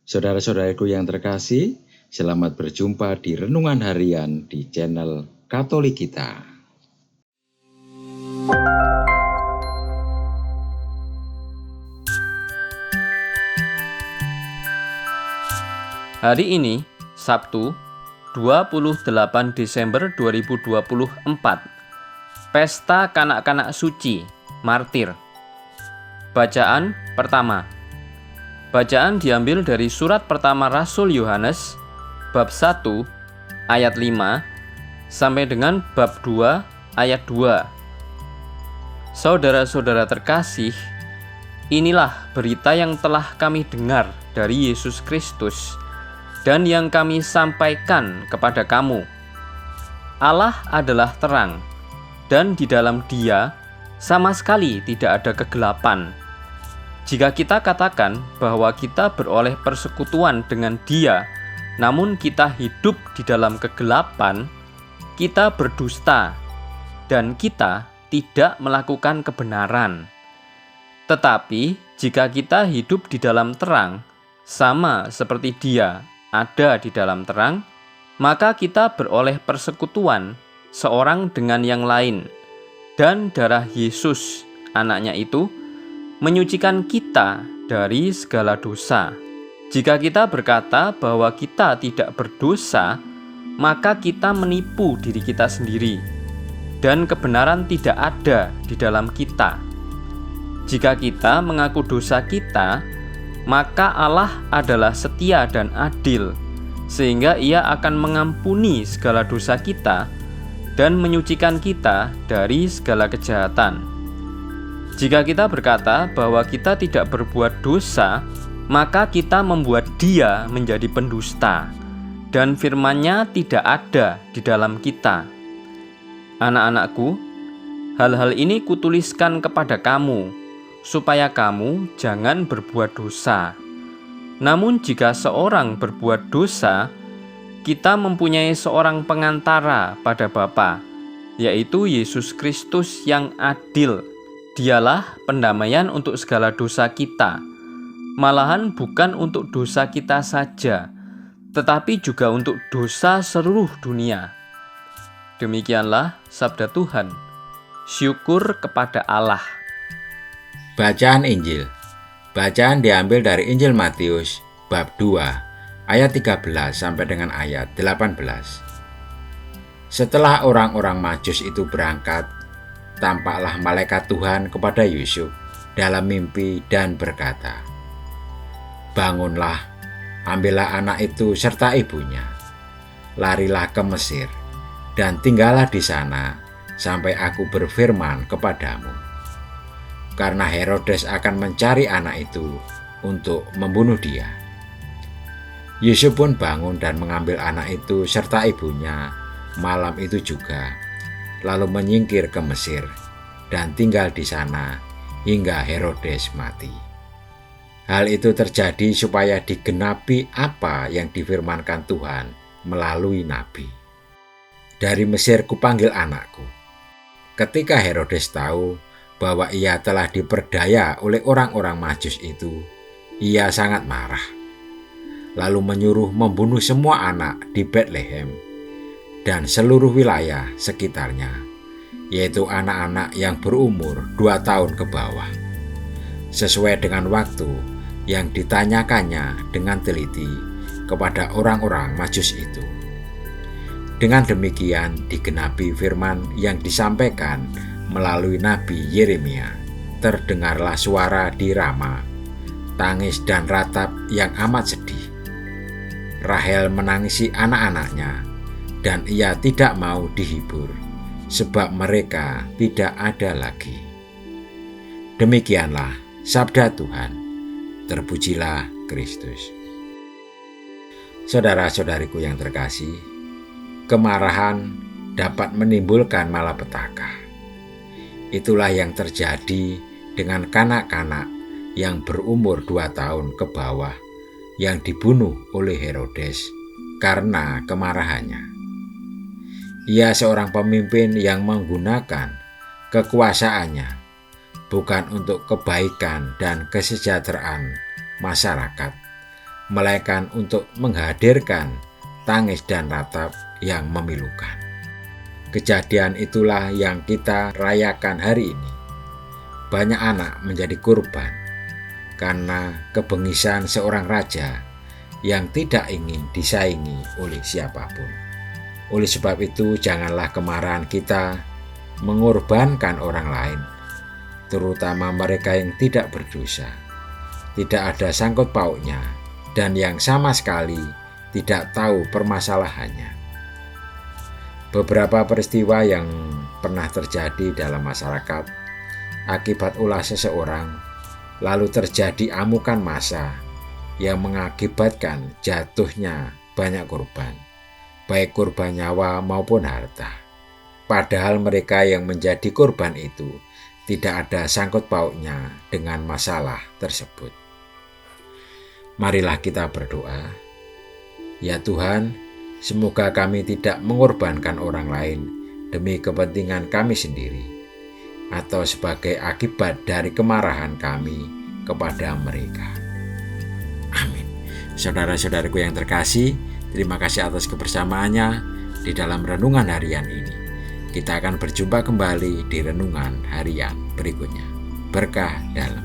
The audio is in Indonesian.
Saudara-saudaraku yang terkasih, selamat berjumpa di Renungan Harian di channel Katolik kita. Hari ini, Sabtu, 28 Desember 2024, Pesta Kanak-kanak Suci, Martir. Bacaan pertama. Bacaan diambil dari surat pertama Rasul Yohanes, bab 1, ayat 5, sampai dengan bab 2, ayat 2. Saudara-saudara terkasih, inilah berita yang telah kami dengar dari Yesus Kristus dan yang kami sampaikan kepada kamu. Allah adalah terang, dan di dalam Dia sama sekali tidak ada kegelapan. Jika kita katakan bahwa kita beroleh persekutuan dengan Dia, namun kita hidup di dalam kegelapan, kita berdusta, dan kita tidak melakukan kebenaran. Tetapi jika kita hidup di dalam terang, sama seperti Dia ada di dalam terang, maka kita beroleh persekutuan seorang dengan yang lain, dan darah Yesus, anaknya itu, menyucikan kita dari segala dosa. Jika kita berkata bahwa kita tidak berdosa, maka kita menipu diri kita sendiri, dan kebenaran tidak ada di dalam kita. Jika kita mengaku dosa kita, maka Allah adalah setia dan adil, sehingga Ia akan mengampuni segala dosa kita dan menyucikan kita dari segala kejahatan. Jika kita berkata bahwa kita tidak berbuat dosa, maka kita membuat Dia menjadi pendusta, dan firman-Nya tidak ada di dalam kita. Anak-anakku, hal-hal ini kutuliskan kepada kamu, supaya kamu jangan berbuat dosa. Namun jika seorang berbuat dosa, kita mempunyai seorang pengantara pada Bapa, yaitu Yesus Kristus yang adil. Dialah pendamaian untuk segala dosa kita, malahan bukan untuk dosa kita saja, tetapi juga untuk dosa seluruh dunia. Demikianlah sabda Tuhan. Syukur kepada Allah. Bacaan Injil. Bacaan diambil dari Injil Matius bab 2 ayat 13 sampai dengan ayat 18. Setelah orang-orang Majus itu berangkat, tampaklah malaikat Tuhan kepada Yusuf dalam mimpi dan berkata, "Bangunlah, ambillah anak itu serta ibunya, larilah ke Mesir, dan tinggallah di sana sampai aku berfirman kepadamu. Karena Herodes akan mencari anak itu untuk membunuh dia." Yusuf pun bangun dan mengambil anak itu serta ibunya malam itu juga, lalu menyingkir ke Mesir dan tinggal di sana hingga Herodes mati. Hal itu terjadi supaya digenapi apa yang difirmankan Tuhan melalui nabi. "Dari Mesir kupanggil anakku." Ketika Herodes tahu bahwa ia telah diperdaya oleh orang-orang Majus itu, ia sangat marah, lalu menyuruh membunuh semua anak di Betlehem dan seluruh wilayah sekitarnya, yaitu anak-anak yang berumur 2 tahun ke bawah, sesuai dengan waktu yang ditanyakannya dengan teliti kepada orang-orang Majus itu. Dengan demikian digenapi firman yang disampaikan melalui Nabi Yeremia. Terdengarlah suara di Rama, tangis dan ratap yang amat sedih. Rahel menangisi anak-anaknya, dan ia tidak mau dihibur, sebab mereka tidak ada lagi. Demikianlah sabda Tuhan. Terpujilah Kristus. Saudara-saudariku yang terkasih, kemarahan dapat menimbulkan malapetaka. Itulah yang terjadi dengan kanak-kanak yang berumur 2 tahun ke bawah yang dibunuh oleh Herodes karena kemarahannya. Ia seorang pemimpin yang menggunakan kekuasaannya bukan untuk kebaikan dan kesejahteraan masyarakat, melainkan untuk menghadirkan tangis dan ratap yang memilukan. Kejadian itulah yang kita rayakan hari ini. Banyak anak menjadi korban karena kebengisan seorang raja yang tidak ingin disaingi oleh siapapun. Oleh sebab itu, janganlah kemarahan kita mengorbankan orang lain, terutama mereka yang tidak berdosa, tidak ada sangkut pautnya, dan yang sama sekali tidak tahu permasalahannya. Beberapa peristiwa yang pernah terjadi dalam masyarakat akibat ulah seseorang, lalu terjadi amukan massa yang mengakibatkan jatuhnya banyak korban, baik korban nyawa maupun harta. Padahal mereka yang menjadi korban itu tidak ada sangkut pautnya dengan masalah tersebut. Marilah kita berdoa. Ya Tuhan, semoga kami tidak mengorbankan orang lain demi kepentingan kami sendiri, atau sebagai akibat dari kemarahan kami kepada mereka. Amin. Saudara-saudaraku yang terkasih, terima kasih atas kebersamaannya di dalam renungan harian ini. Kita akan berjumpa kembali di renungan harian berikutnya. Berkah dalam.